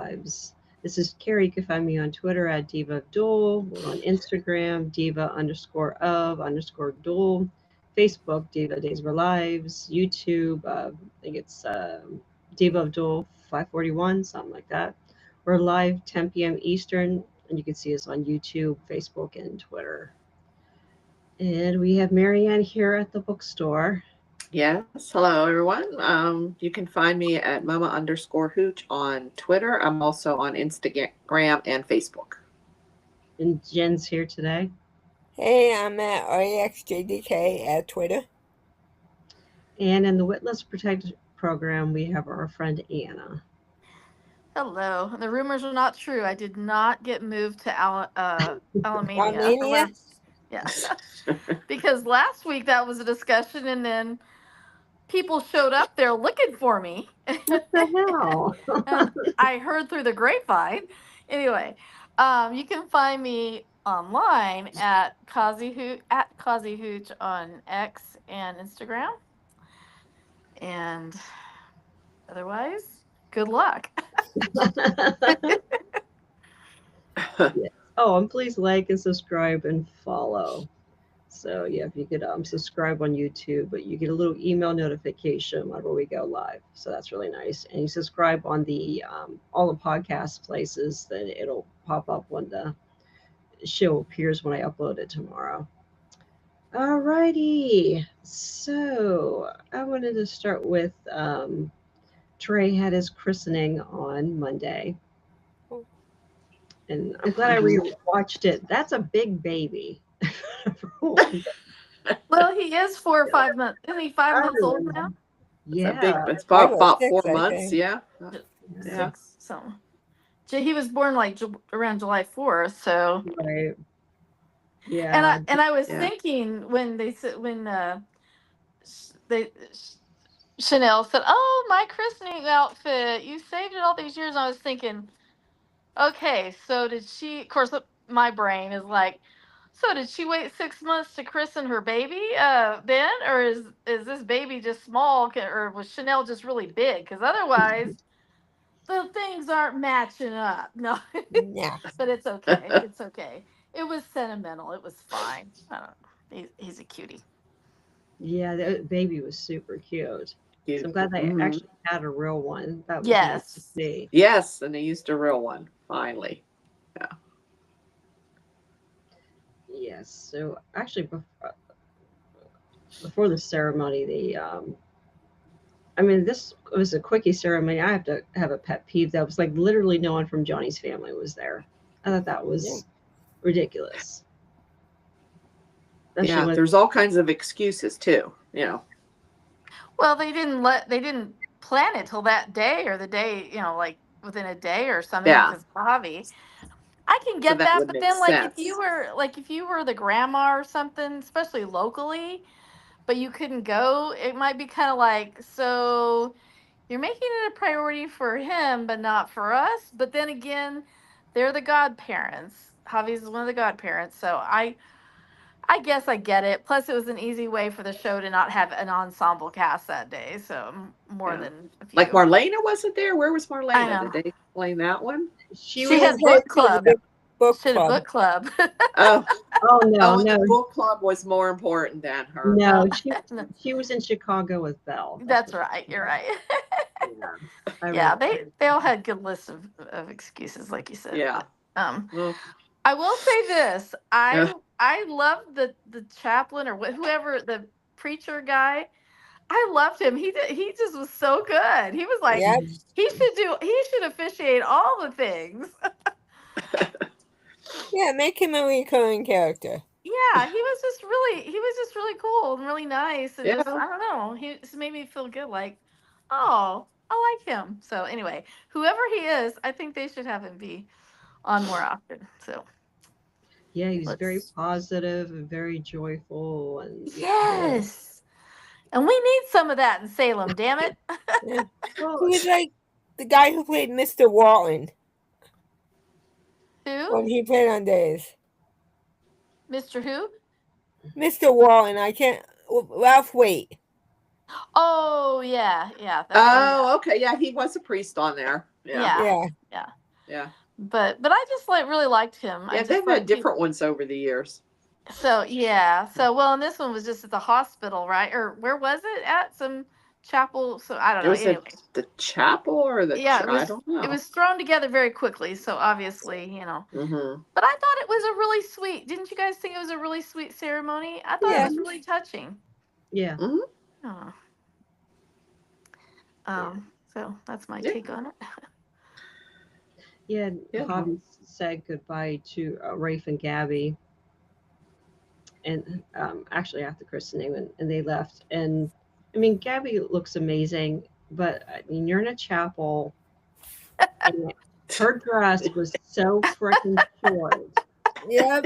Lives. This is Carrie. You can find me on Twitter at Diva of Duel. We're on Instagram, Diva_of_Duel. Facebook, Diva Days of Our Lives. YouTube, I think it's Diva of Duel 541, something like that. We're live 10 p.m. Eastern, and you can see us on YouTube, Facebook, and Twitter. And we have Marianne here at the bookstore. Yes. Hello, everyone. You can find me at Mama_Hooch on Twitter. I'm also on Instagram and Facebook. And Jen's here today. Hey, I'm at REXJDK at Twitter. And in the Witness Protect program, we have our friend Anna. Hello. The rumors are not true. I did not get moved to Alamania. Alamania? Yeah. Because last week that was a discussion, and then people showed up there looking for me. What the hell? And I heard through the grapevine. Anyway, you can find me online at Kazi Hooch on X and Instagram. And otherwise, good luck. Yes. Oh, and please like and subscribe and follow. So yeah, if you could subscribe on YouTube, but you get a little email notification whenever we go live. So that's really nice. And you subscribe on the all the podcast places, then it'll pop up when the show appears when I upload it tomorrow. Alrighty. So I wanted to start with Trey had his christening on Monday. And I'm glad I rewatched it. That's a big baby. Well, he is 4 or 5 months. Isn't he 5 months old now? Yeah. It's about 4 6, months. Yeah. 6. So he was born like around July 4th. So Right. Yeah. and I was thinking when they said Chanel said, "Oh, my christening outfit. You saved it all these years." And I was thinking, okay, so did she? Of course, my brain is like, so did she wait 6 months to christen her baby then, or is this baby just small, or was Chanel just really big? Because otherwise, the things aren't matching up. No, Yeah. but it's okay. It's okay. It was sentimental. It was fine. I don't know. He's a cutie. Yeah, the baby was super cute. So I'm glad they actually had a real one. That was nice to see. Yes, and they used a real one finally. Yeah. Yes. So actually, before the ceremony, this was a quickie ceremony. I have to have a pet peeve. That was like literally no one from Johnny's family was there. I thought that was ridiculous. Yeah, there's all kinds of excuses too. Well, they didn't plan it till that day or the day, like within a day or something. Yeah. Because Bobby, I can get that, but then if you were the grandma or something, especially locally, but you couldn't go, it might be kind of like, so you're making it a priority for him, but not for us. But then again, they're the godparents. Javi's is one of the godparents, so I guess I get it. Plus, it was an easy way for the show to not have an ensemble cast that day. So more than a few. Like Marlena wasn't there. Where was Marlena? Did they explain that one? She had book club. She had a book club. Oh no. The book club was more important than her. No, she was in Chicago with Belle. That's right. You're right. Yeah, they all had good lists of excuses, like you said. Yeah. But, I will say this. I love the chaplain or whoever, the preacher guy. I loved him. He just was so good. He was like, he should officiate all the things. Yeah, make him a recurring character. Yeah, he was just really cool and really nice, and just, I don't know, he just made me feel good. Like, oh, I like him. So anyway, whoever he is, I think they should have him be on more often. So. Yeah, he was very positive and very joyful, and yes, and we need some of that in Salem. Damn it! He was like the guy who played Mr. Walton. Who? When he played on Days. Mr. Who? Mr. Walton. Ralph Waite. Oh yeah. Oh, okay. Yeah, he was a priest on there. Yeah. Yeah. But I just really liked him. Yeah, they've had different ones over the years. So yeah. So well, and this one was just at the hospital, right? Or where was it at? Some chapel. So I don't know. Was Anyway. the chapel or the Yeah, I don't know. it was thrown together very quickly. So obviously, Mm-hmm. But I thought it was a really sweet. Didn't you guys think it was a really sweet ceremony? I thought it was really touching. Yeah. Oh. So that's my take on it. Yeah, Javi said goodbye to Rafe and Gabby, and actually after Kristen and they left. And I mean, Gabby looks amazing, but I mean, you're in a chapel, and her dress was so freaking short. Yeah,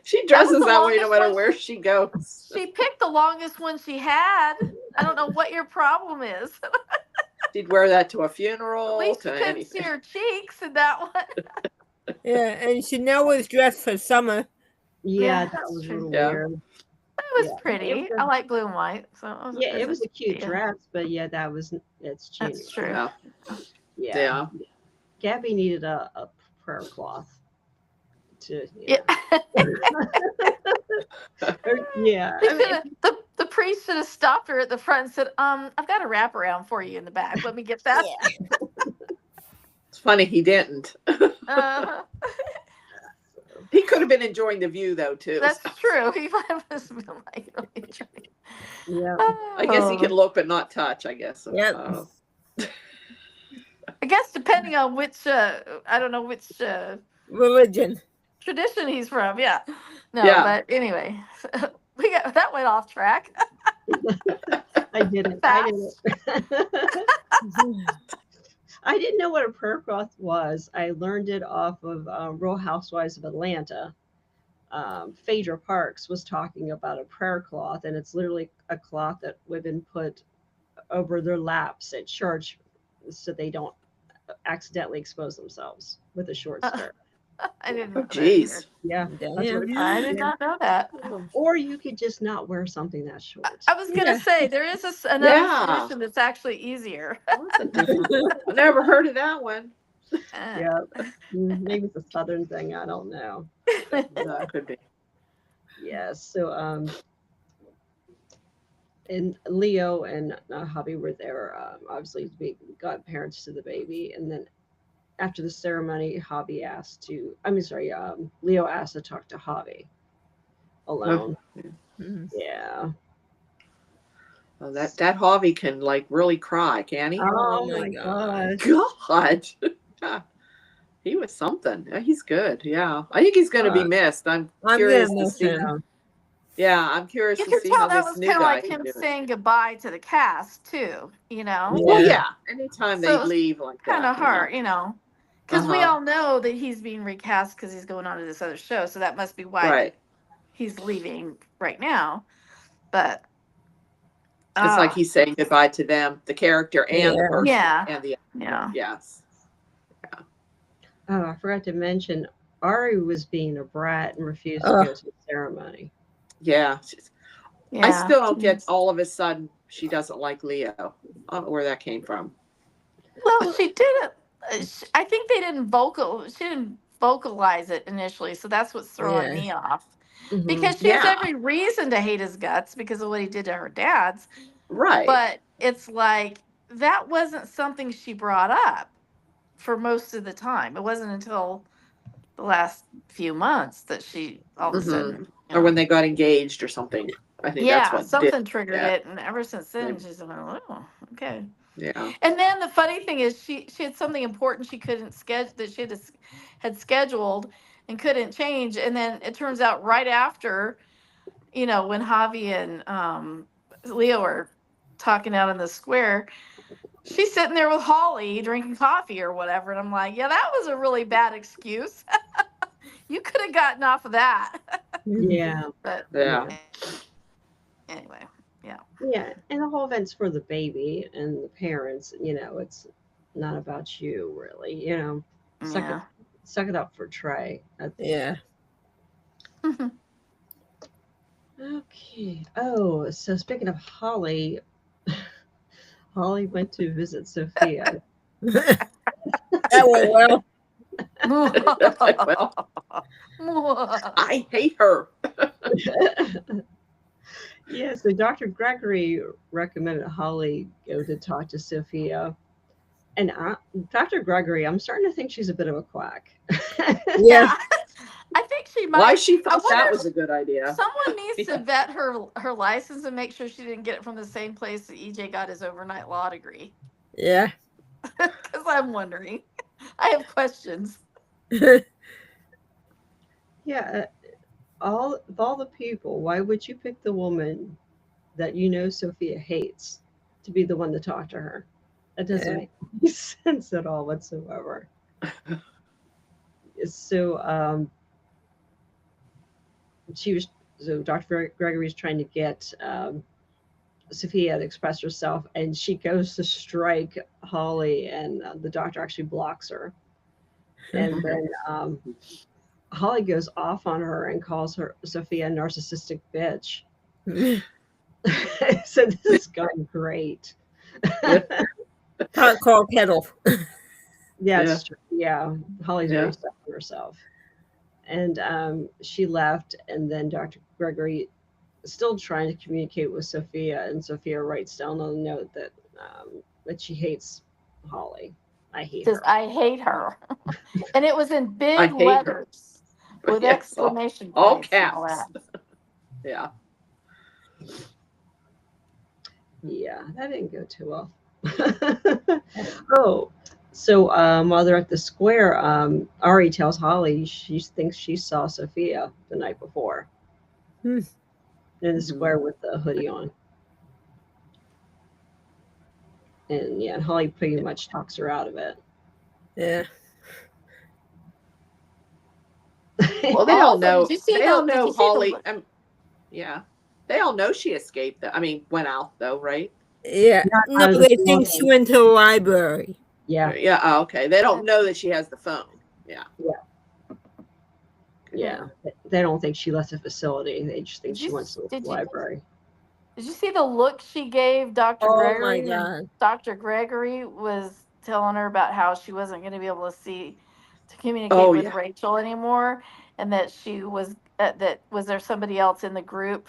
she dresses that way no matter where she goes. She picked the longest one she had. I don't know what your problem is. She'd wear that to a funeral. At least you couldn't see her cheeks in that one. Yeah, and Chanel was dressed for summer. Yeah, that was a little weird. It was pretty. I like blue and white. So it was a cute dress, but it's January. That's true. Yeah. Gabby needed a prayer cloth. Yeah. The priest should have stopped her at the front and said, I've got a wraparound for you in the back. Let me get that. It's funny he didn't. He could have been enjoying the view though too. That's true. He might have just been like really enjoying. Yeah. I guess he can look but not touch, I guess. Yeah. I guess depending on which I don't know which religion. Tradition he's from. Yeah. No, but anyway. That went off track. I didn't. I didn't know what a prayer cloth was. I learned it off of Real Housewives of Atlanta. Phaedra Parks was talking about a prayer cloth, and it's literally a cloth that women put over their laps at church so they don't accidentally expose themselves with a short skirt. I didn't know. Jeez. Yeah. I did not know that. Or you could just not wear something that short. I was going to say, there is another solution that's actually easier. I never heard of that one. Yeah. Maybe it's a Southern thing. I don't know. That could be. Yeah. So, and Leo and Javi were there, obviously, to be godparents to the baby. And then after the ceremony, Leo asked to talk to Javi alone. Yeah. Well, that Javi can like really cry, can he? Oh my God. God. He was something. He's good. Yeah. I think he's going to be missed. I'm curious to see him. Yeah, I'm curious to see how this new guy. That was kind of like him saying goodbye to the cast too, Well, yeah. Anytime they leave like that. Kind of hard, because we all know that he's being recast because he's going on to this other show, so that must be why he's leaving right now. But it's like he's saying goodbye to them, the character and the person. Yes. Yeah. Oh, I forgot to mention, Ari was being a brat and refused to go to the ceremony. Yeah. I still don't get all of a sudden she doesn't like Leo. I don't know where that came from. Well, she didn't. I think she didn't vocalize it initially, so that's what's throwing me off. Mm-hmm. Because she has every reason to hate his guts because of what he did to her dad's. Right. But it's like that wasn't something she brought up for most of the time. It wasn't until the last few months that she all of a sudden, or when they got engaged or something. I think that's what something triggered it, and ever since then she's like, oh, okay. Yeah. And then the funny thing is she had something important she couldn't schedule that she had scheduled and couldn't change. And then it turns out right after, when Javi and Leo are talking out in the square, she's sitting there with Holly drinking coffee or whatever. And I'm like, yeah, that was a really bad excuse. You could have gotten off of that. Yeah. But anyway. Yeah, and the whole event's for the baby and the parents. It's not about you, really. Suck it up for Trey. Yeah. Okay. Oh, so speaking of Holly, Holly went to visit Sophia. That went well. Well, I hate her. Yeah, so Dr. Gregory recommended Holly go to talk to Sophia. And Dr. Gregory, I'm starting to think she's a bit of a quack. Yeah. I think she might. Why she thought that was a good idea. Someone needs to vet her license and make sure she didn't get it from the same place that EJ got his overnight law degree. Yeah. Because I'm wondering. I have questions. Yeah, of all the people, why would you pick the woman that you know Sophia hates to be the one to talk to her? That doesn't make any sense at all whatsoever. So Dr. Gregory's trying to get Sophia to express herself, and she goes to strike Holly, and the doctor actually blocks her. And then Holly goes off on her and calls her Sophia a narcissistic bitch. So this is going great. Hot call kettle. Yeah. Holly's very stuck on herself. And she left, and then Dr. Gregory is still trying to communicate with Sophia, and Sophia writes down on a note that she hates Holly. I hate her. I hate her. And it was in big letters with exclamation points. All caps. Yeah. Yeah, that didn't go too well. Oh, so while they're at the square, Ari tells Holly she thinks she saw Sophia the night before in the square with the hoodie on. And yeah, Holly pretty much talks her out of it. Yeah. Well, they all know. They all know Holly. Yeah, they all know she escaped. Went out though, right? Yeah. No, they think she went to the library. Yeah. Yeah. Oh, okay. They don't know that she has the phone. Yeah. Yeah. They don't think she left the facility. They just think she went to the library. Did you see the look she gave Dr. Gregory? Oh my God. Dr. Gregory was telling her about how she wasn't going to be able to communicate with Rachel anymore, and that she was that was there somebody else in the group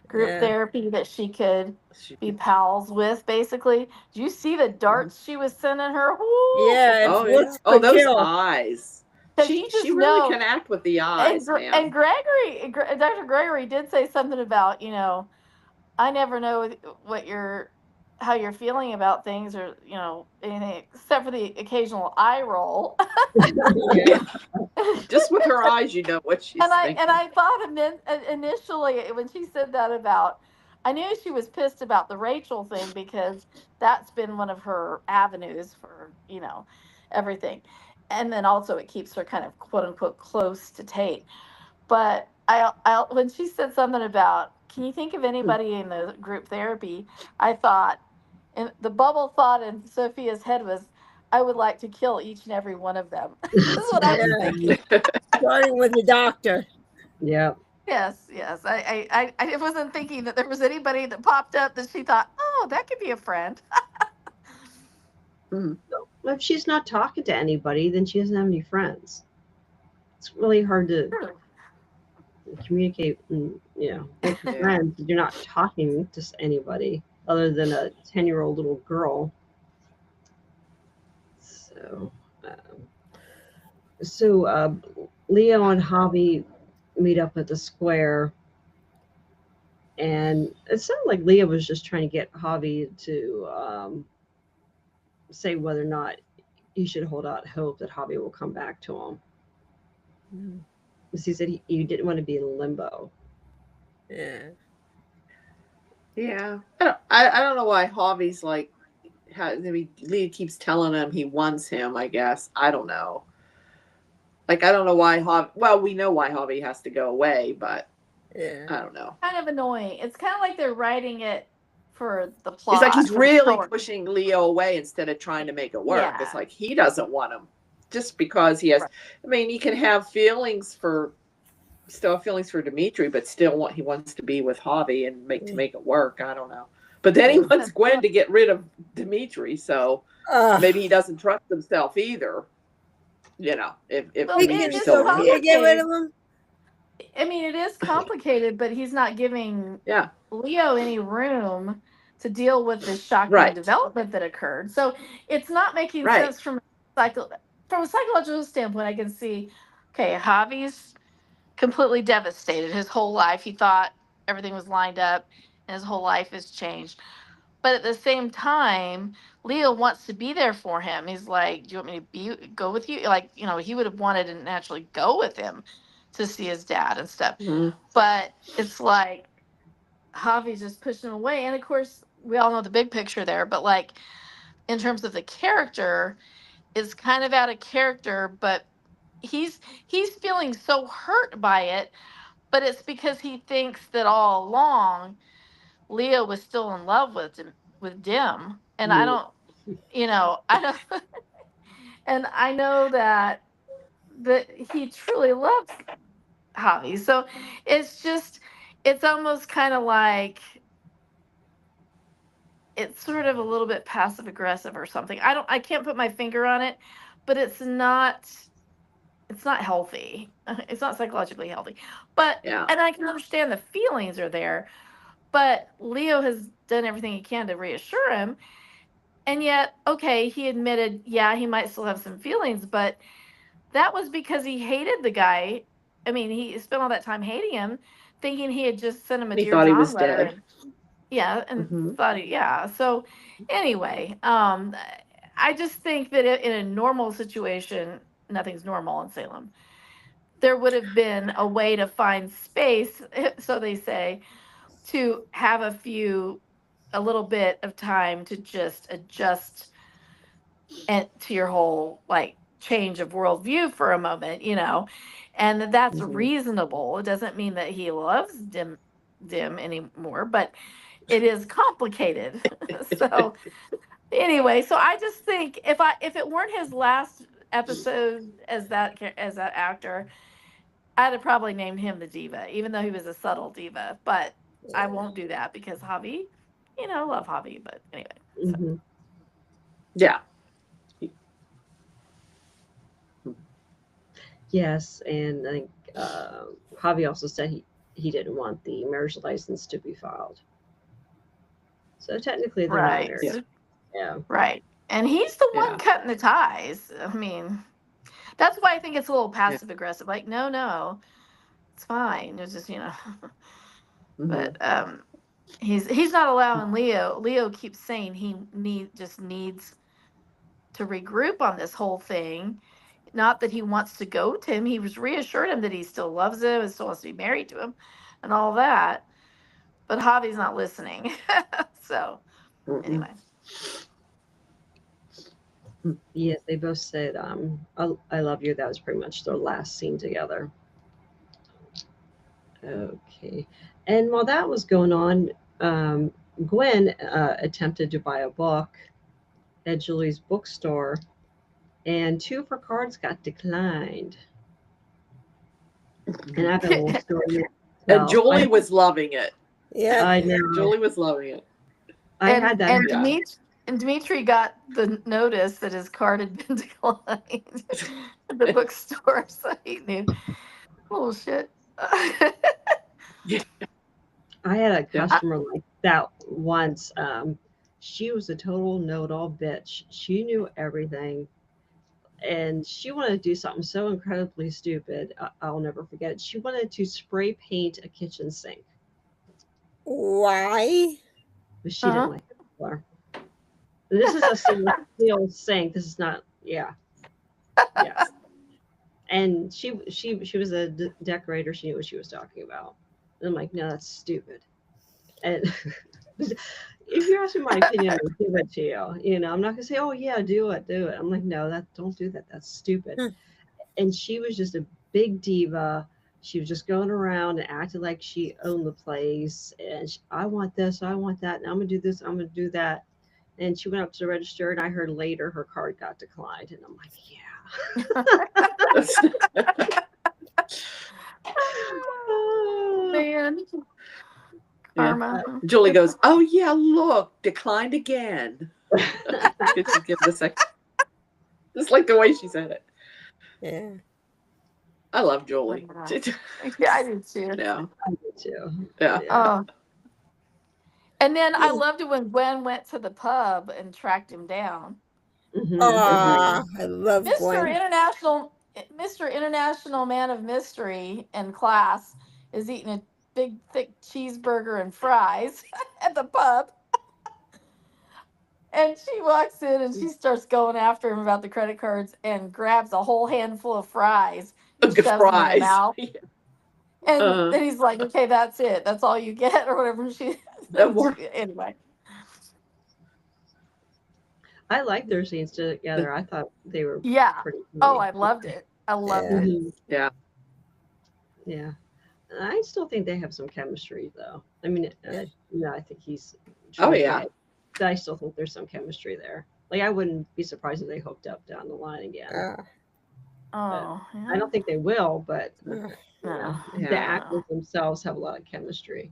therapy that she could be pals with, basically. Do you see the darts she was sending her? Ooh. Yeah. Those eyes. She really can act with the eyes, and Dr. Gregory did say something about, I never know how you're feeling about things, or anything except for the occasional eye roll. Just with her eyes, what she's thinking. And I thought initially when she said that I knew she was pissed about the Rachel thing, because that's been one of her avenues for everything, and then also it keeps her kind of quote unquote close to Tate. But I when she said something about, can you think of anybody in the group therapy? I thought, and the bubble thought in Sophia's head was, I would like to kill each and every one of them. That's what I was thinking. Starting with the doctor. Yeah. Yes. I wasn't thinking that there was anybody that popped up that she thought, oh, that could be a friend. If she's not talking to anybody, then she doesn't have any friends. It's really hard to communicate, with friends. You're not talking to anybody other than a 10-year-old little girl. So Leo and Javi meet up at the square, and it sounded like Leo was just trying to get Javi to say whether or not he should hold out hope that Javi will come back to him. Because he said you didn't want to be in limbo. Yeah. I don't know why Javi's like, Lee keeps telling him he wants him, I guess. I don't know. Like, I don't know why Javi, well, we know why Javi has to go away, but I don't know. Kind of annoying. It's kind of like they're writing it for the plot. It's like he's really pushing Leo away instead of trying to make it work. Yeah. It's like he doesn't want him just because he has, he can have feelings for Dimitri, but still he wants to be with Javi and make it work. I don't know. But then he wants Gwen to get rid of Dimitri, so maybe he doesn't trust himself either. you know, if Well, We Dimitri can it is still Sophia wanted. get rid of him. I mean, it is complicated, but he's not giving Yeah, Leo any room to deal with this shocking right, development that occurred. So it's not making right. sense from a psychological standpoint. I can see, okay, Javi's completely devastated. His whole life, he thought everything was lined up, and his whole life has changed. But at the same time, Leo wants to be there for him. He's like, "Do you want me to go with you?" Like, he would have wanted to naturally go with him to see his dad and stuff. Mhm. But it's like Javi's just pushing him away. And of course, we all know the big picture there. But like in terms of the character, is kind of out of character. But he's feeling so hurt by it. But it's because he thinks that all along Leo was still in love with Dim, and I don't, I don't, and I know that he truly loves Javi. So it's almost kind of like it's sort of a little bit passive aggressive or something. I can't put my finger on it, but it's not healthy. It's not psychologically healthy. But Yeah, and I can understand the feelings are there, but Leo has done everything he can to reassure him. And yet, okay, he admitted, yeah, he might still have some feelings, but that was because he hated the guy. I mean, he spent all that time hating him, thinking he had just sent him a he Dear thought he John was letter. dead. And Hmm. thought, yeah. So anyway, I just think that in a normal situation, nothing's normal in Salem. There would have been a way to find space, so they say, to have a little bit of time to just adjust and to your whole like change of worldview for a moment, and that's Hmm. reasonable. It doesn't mean that he loves Dim anymore, but it is complicated. So anyway, so I just think if it weren't his last episode as that actor, I'd have probably named him the diva, even though he was a subtle diva. But I won't do that because Javi, love Javi. But anyway, so. Mhm. Yeah. Yes, and I think Javi also said he didn't want the marriage license to be filed. So technically, they're not Right. married. Yeah. Yeah. Right. And he's the one Yeah. cutting the ties. I mean, that's why I think it's a little Yeah. passive aggressive. Like, no, it's fine. It's just, Mhm. but he's not allowing Leo. Leo keeps saying he just needs to regroup on this whole thing. Not that he wants to go to him. He was reassured him that he still loves him and still wants to be married to him and all that. But Javi's not listening. So Mm-mm. anyway. Yes, they both said, I love you. That was pretty much their last scene together. Okay. And while that was going on, Gwen attempted to buy a book at Julie's bookstore, and 2 of her cards got declined. And I have a little story. And Julie was loving it. Yeah. I know. Julie was loving it. I had that. And Dimitri got the notice that his card had been declined at the bookstore, so he knew. Bullshit. I had a customer like that once. She was a total know-it-all bitch. She knew everything, and she wanted to do something so incredibly stupid. I'll never forget it. She wanted to spray paint a kitchen sink. Why? But she didn't like it before. This is a steel sink. This is not. Yeah. Yes. And she was a decorator. She knew what she was talking about. And I'm like, no, that's stupid. And if you're asking my opinion, I'll give it to you. I'm not gonna say, oh yeah, do it. I'm like, no, don't do that. That's stupid. And she was just a big diva. She was just going around and acting like she owned the place. And I want this, I want that, and I'm gonna do this, I'm gonna do that. And she went up to the register, and I heard later her card got declined. And I'm like, yeah. Oh, man. Karma. Yeah. Julie goes, oh yeah, look, declined again. Could you give it a second? Just like the way she said it. Yeah. I love Julie. Yeah, I do too. Yeah. I do too. Yeah. Oh. And then I loved it when Gwen went to the pub and tracked him down. I love Mr. Gwen. Mr. International Man of Mystery in class is eating a big thick cheeseburger and fries at the pub. And she walks in and she starts going after him about the credit cards and grabs a whole handful of fries and shoves them in her mouth. Yeah. And then he's like, okay, that's it. That's all you get, or whatever. Anyway. I like their scenes together. I thought they were pretty funny. Oh, I loved it. I loved it. Yeah. Yeah. I still think they have some chemistry, though. I mean, I think he's. Oh, yeah. But I still think there's some chemistry there. Like, I wouldn't be surprised if they hooked up down the line again. I don't think they will, but the actors themselves have a lot of chemistry.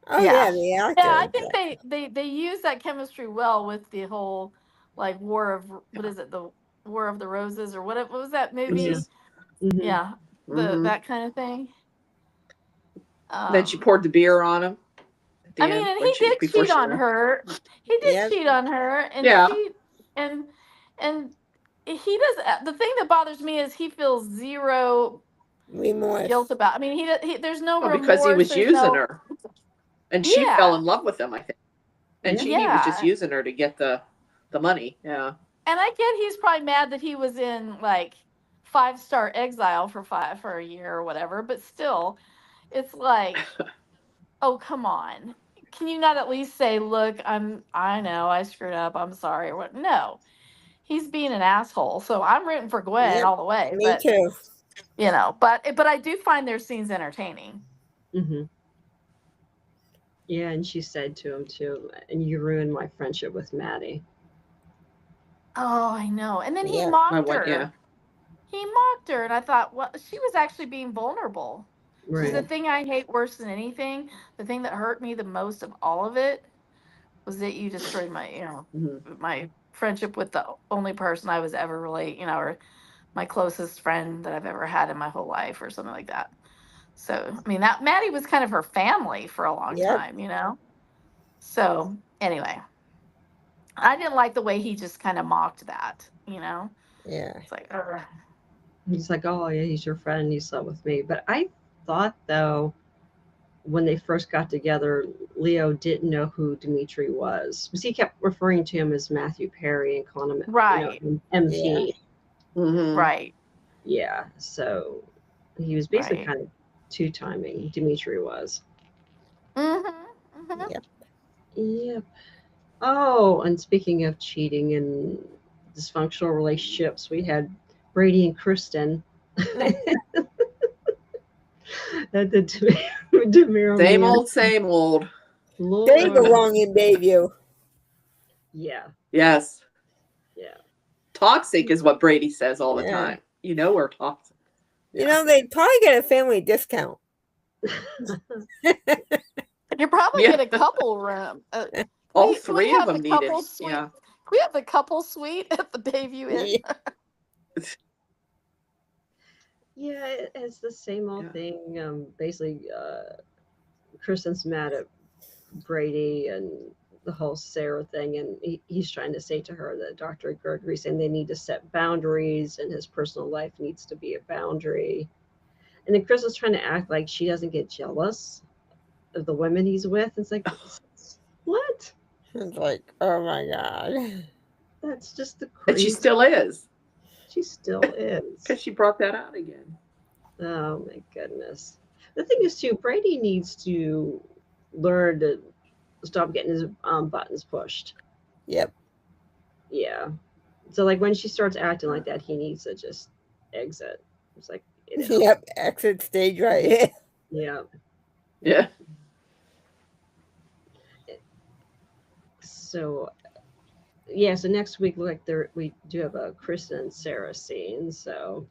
Oh yeah, the actors. Yeah, I think they use that chemistry well with the whole like War of the War of the Roses or what was that movie? Yeah, that kind of thing. Then she poured the beer on him. I mean, and he did cheat on her. He did cheat on her, and he does. The thing that bothers me is he feels zero remorse, guilt about. I mean, he there's no remorse because he was using her, and she fell in love with him, I think, and he was just using her to get the money. Yeah, and I get he's probably mad that he was in like 5-star exile for a year or whatever, but still, it's like, oh come on. Can you not at least say, look, I know I screwed up. I'm sorry. Or what? No, he's being an asshole. So I'm rooting for Gwen all the way. Me too. You know, but I do find their scenes entertaining. Mm-hmm. Yeah, and she said to him too, and you ruined my friendship with Maddie. Oh, I know. And then he mocked her. Yeah. He mocked her, and I thought, well, she was actually being vulnerable. Right. The thing I hate worse than anything, the thing that hurt me the most of all of it, was that you destroyed my, my friendship with the only person I was ever really, or my closest friend that I've ever had in my whole life, or something like that. So, I mean, that Maddie was kind of her family for a long time, So, anyway, I didn't like the way he just kind of mocked that, Yeah. It's like, he's like, oh yeah, he's your friend. He slept with me, but I thought though, when they first got together, Leo didn't know who Dimitri was, because he kept referring to him as Matthew Perry and calling him MP. Mm-hmm. Right. Yeah. So he was basically kind of two-timing. Dimitri was. Mm-hmm. Yep. Yep. Oh, and speaking of cheating and dysfunctional relationships, we had Brady and Kristen. At the DeMiro same old. They belong in Bayview. Yeah. Yes. Yeah. Toxic is what Brady says all the time. We're toxic. They'd probably get a family discount. You probably get a couple room. All three of them needed. Yeah. We have the couple suite at the Bayview Inn. Yeah, it's the same old thing. Basically, Kristen's mad at Brady and the whole Sarah thing, and he's trying to say to her that Dr. Gregory saying they need to set boundaries, and his personal life needs to be a boundary. And then Kristen's trying to act like she doesn't get jealous of the women he's with. It's like, what? It's like, oh my God. That's just the crazy. And she still is. She still is. Because she brought that out again. Oh my goodness. The thing is too, Brady needs to learn to stop getting his buttons pushed. Yep. Yeah. So like when she starts acting like that, he needs to just exit. It's like, Yep, exit stage right. Yeah. Yeah. So yeah, so next week, we do have a Kristen and Sarah scene. So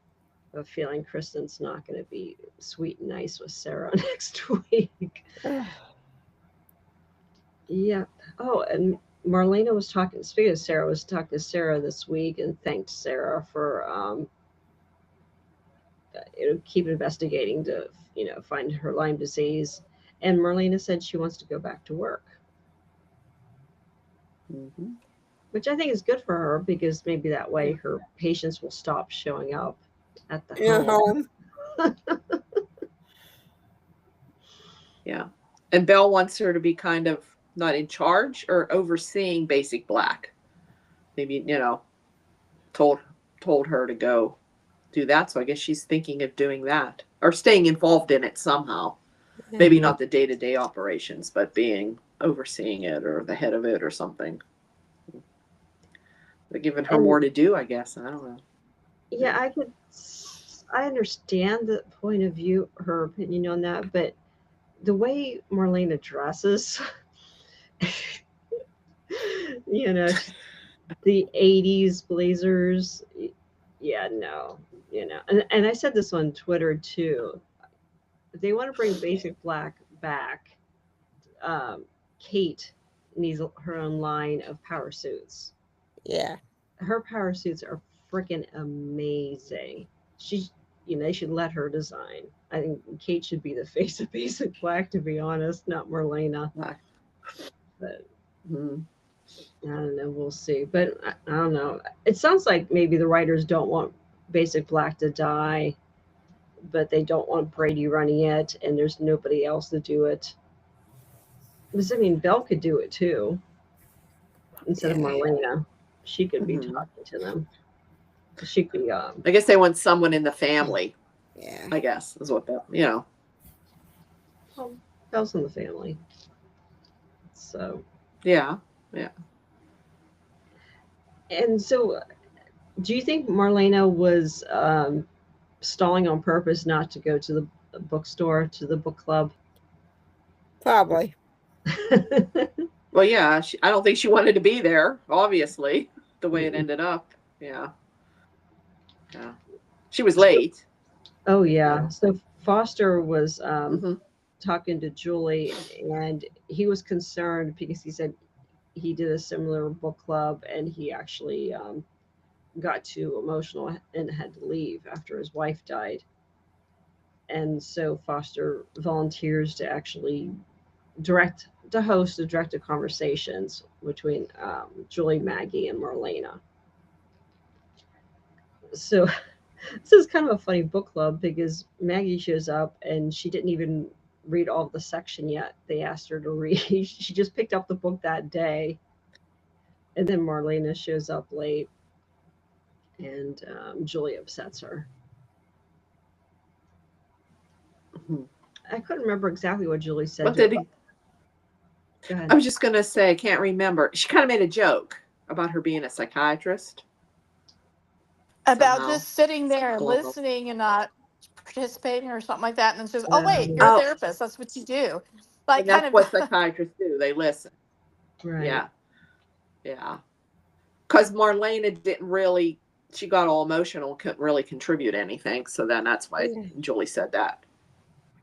I have a feeling Kristen's not going to be sweet and nice with Sarah next week. Yep. Oh, and Marlena was talking, speaking of Sarah, was talking to Sarah this week and thanked Sarah for keep investigating to, find her Lyme disease. And Marlena said she wants to go back to work, which I think is good for her, because maybe that way her patients will stop showing up at the home. Yeah. And Belle wants her to be kind of not in charge or overseeing Basic Black. Maybe, told her to go do that. So I guess she's thinking of doing that or staying involved in it somehow. Mm-hmm. Maybe not the day-to-day operations, but overseeing it or the head of it or something. They're giving her more to do, I guess. I don't know. Yeah, I understand the point of view, her opinion on that, but the way Marlena dresses, the 80s blazers, yeah, no, and I said this on Twitter too. If they want to bring Basic Black back, Kate needs her own line of power suits. Yeah. Her power suits are freaking amazing. They should let her design. I think Kate should be the face of Basic Black, to be honest, not Marlena. But I don't know. We'll see. But I don't know. It sounds like maybe the writers don't want Basic Black to die, but they don't want Brady running it, and there's nobody else to do it. Because, Belle could do it too. Instead of Marlena, she could be talking to them. She could. I guess they want someone in the family. Yeah. I guess is what that. Well, Belle's in the family. So. Yeah. And so, do you think Marlena was stalling on purpose not to go to the bookstore, to the book club? Probably. Well, yeah. I don't think she wanted to be there, obviously, the way it ended up. Yeah. She was late. Oh, yeah. So Foster was talking to Julie, and he was concerned because he said he did a similar book club, and he actually got too emotional and had to leave after his wife died. And so Foster volunteers to actually host the directed conversations between Julie, Maggie, and Marlena. So this is kind of a funny book club because Maggie shows up and she didn't even read all of the section yet. They asked her to read. She just picked up the book that day. And then Marlena shows up late, and Julie upsets her. I couldn't remember exactly what Julie said. What did I was just going to say, I can't remember. She kind of made a joke about her being a psychiatrist. About just sitting there and listening and not participating or something like that. And then she says, oh, wait, you're a therapist. That's what you do. Like, that's what psychiatrists do. They listen. Right. Yeah. Because Marlena didn't really, she got all emotional, couldn't really contribute anything. So then that's why Julie said that.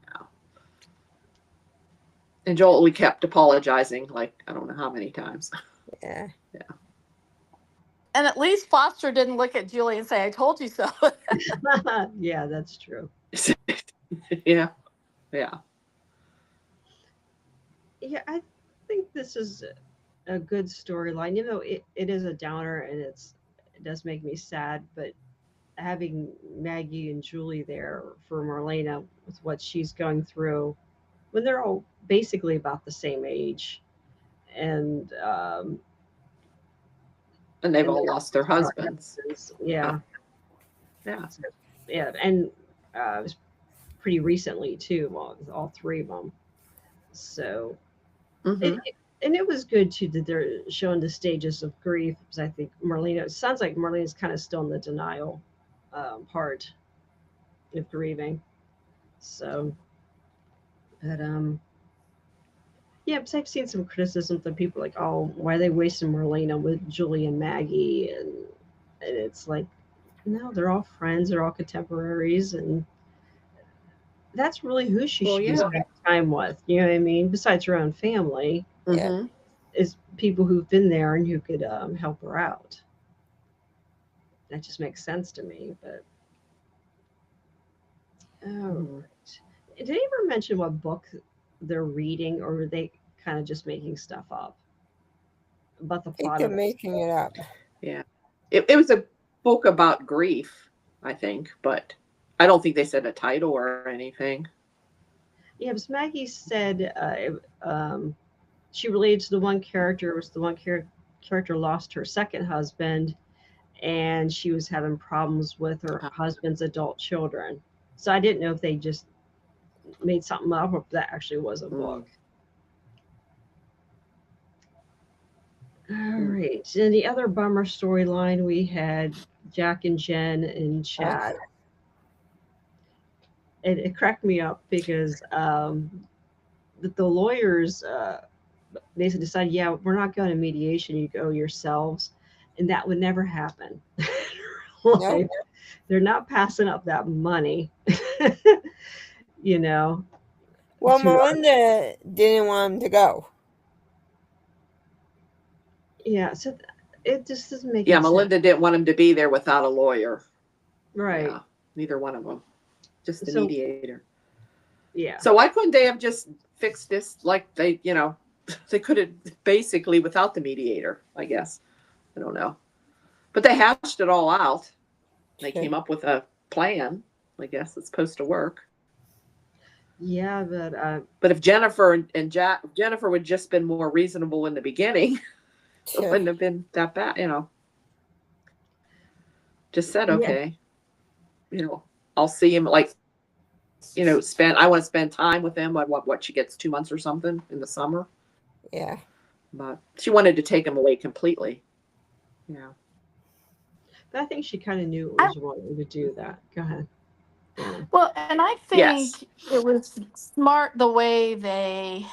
Yeah. And Julie kept apologizing, like, I don't know how many times. Yeah. And at least Foster didn't look at Julie and say, I told you so. Yeah, that's true. Yeah. Yeah, I think this is a good storyline. It is a downer, and it does make me sad, but having Maggie and Julie there for Marlena with what she's going through when they're all basically about the same age, and they've all lost their husbands. Yeah. And it was pretty recently too. Well, all three of them. So, and it was good too that they're showing the stages of grief, because I think it sounds like Marlena's kind of still in the denial part of grieving. So, but yeah, because I've seen some criticism from people like, oh, why are they wasting Marlena with Julie and Maggie? And it's like, no, they're all friends, they're all contemporaries, and that's really who she should be spending time with. You know what I mean? Besides her own family, is people who've been there and who could help her out. That just makes sense to me. But Oh, right. Did they ever mention what book they're reading, or were they kind of just making stuff up about the I think plot they're of it? making it up. Yeah. It was a book about grief, I think, but I don't think they said a title or anything. Yeah, because Maggie said she related to the one character. Was the one character lost her second husband, and she was having problems with her husband's adult children. So I didn't know if they just made something up or if that actually was a book. All right. And the other bummer storyline, we had Jack and Jen and Chad. It cracked me up because the lawyers basically decided, yeah, we're not going to mediation. You go yourselves, and that would never happen. Like, Nope. they're not passing up that money, you know. Well, to, Melinda didn't want him to go. yeah, so it just doesn't make Yeah, any sense. Melinda didn't want him to be there without a lawyer. Right. Yeah, neither one of them. Just the So- mediator. Yeah. So why couldn't they have just fixed this like they, they could have basically without the mediator, I guess. I don't know. But they hashed it all out. They came up with a plan, I guess it's supposed to work. Yeah, But if Jennifer and Jennifer would just been more reasonable in the beginning, it wouldn't have been that bad, Just said, okay, I'll see him like, I want to spend time with him. What she gets 2 months or something in the summer. Yeah. But she wanted to take him away completely. Yeah. But I think she kind of knew it was wrong to do that. Go ahead. Yeah. Well, and I think it was smart the way they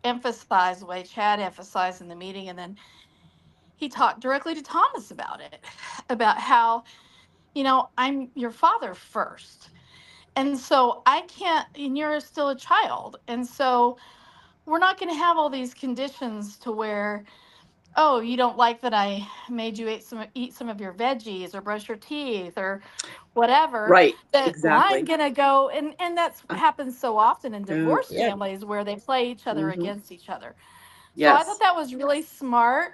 emphasized, the way Chad emphasized in the meeting, and then he talked directly to Thomas about it, about how, I'm your father first. And so I can't, and you're still a child. And so we're not going to have all these conditions to where, oh, you don't like that I made you eat some of your veggies or brush your teeth or whatever. Right. That Exactly. I'm gonna go, and that's happens so often in divorced Yeah. families where they play each other against each other. So Yes. I thought that was really smart,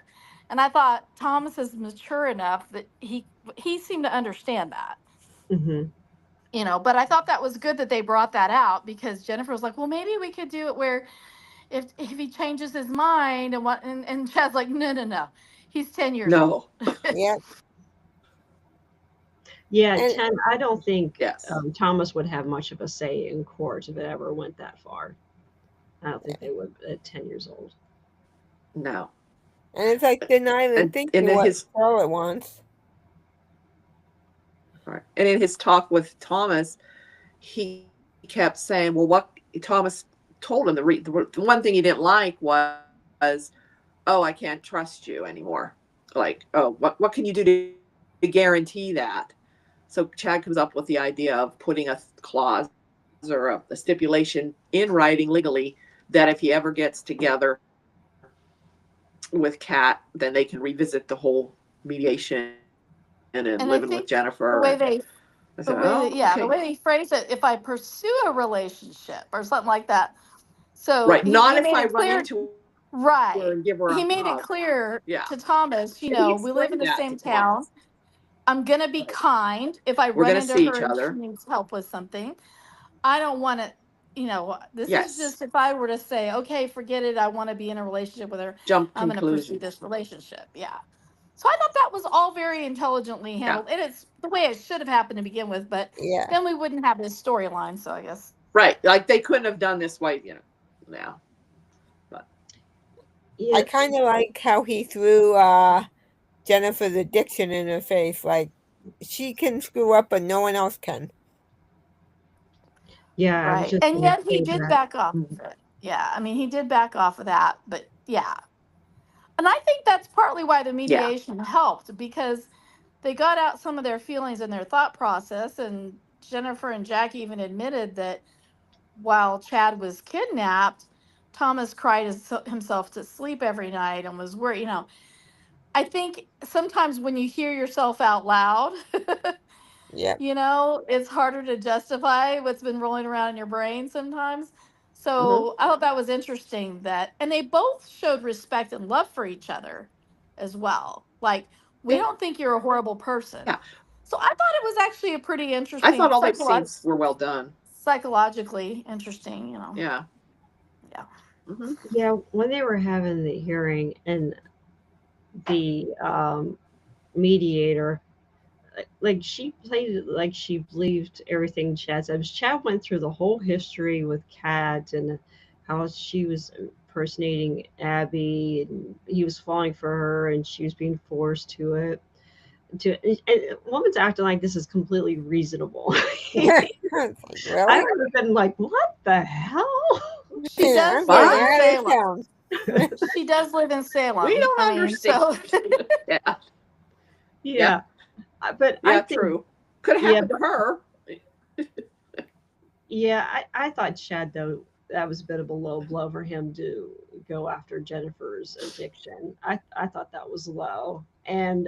and I thought Thomas is mature enough that he seemed to understand that. Mm-hmm. But I thought that was good that they brought that out, because Jennifer was like, well, maybe we could do it where if he changes his mind and Chad's like, no, he's 10 years old. Yeah. Yeah, And- 10. I don't think Yes. Thomas would have much of a say in court if it ever went that far. I don't think they would at 10 years old. No. And it's like they're not even thinking what Charlotte wants. Right. And in his talk with Thomas, he kept saying, well, what Thomas told him, the one thing he didn't like was, oh, I can't trust you anymore. Like, oh, what can you do to guarantee that? So Chad comes up with the idea of putting a clause or a stipulation in writing legally that if he ever gets together with Kat, then they can revisit the whole mediation and living with Jennifer. The way they phrase it, if I pursue a relationship or something like that. So right, not if I run into right. her and give her He made hug. it clear Yeah. to Thomas, we live in the same town. I'm gonna be kind if I run into her and she needs help with something. I don't want to, this is just if I were to say, okay, forget it, I want to be in a relationship with her. I'm going to pursue this relationship. Yeah. So I thought that was all very intelligently handled. And it's the way it should have happened to begin with, but then we wouldn't have this storyline. So I guess. Right. Like they couldn't have done this way, now. But I kind of like how he threw Jennifer's addiction in her face. Like, she can screw up, but no one else can. Yeah. Right. And yet he did back off of it. Yeah. I mean, he did back off of that, but yeah. And I think that's partly why the mediation helped, because they got out some of their feelings and their thought process. And Jennifer and Jackie even admitted that while Chad was kidnapped, Thomas cried himself to sleep every night and was worried. I think sometimes when you hear yourself out loud, Yep. You know, it's harder to justify what's been rolling around in your brain sometimes. So I thought that was interesting and they both showed respect and love for each other as well. Like, we don't think you're a horrible person. Yeah. So I thought it was actually a pretty interesting. I thought all those scenes were well done. Psychologically interesting, you know. Yeah. Yeah. Mm-hmm. Yeah, when they were having the hearing and the mediator, like she played it like she believed everything Chad said. Chad went through the whole history with Kat and how she was impersonating Abby, and he was falling for her, and she was being forced to it. And woman's acting like this is completely reasonable. Really? I would have been like, "What the hell?" She does live in Salem. She does live in Salem. We don't understand. So. Yeah. But yeah, I think, true. Could have happened to her. Yeah, I thought Chad, though, that was a bit of a low blow for him to go after Jennifer's addiction. I thought that was low. And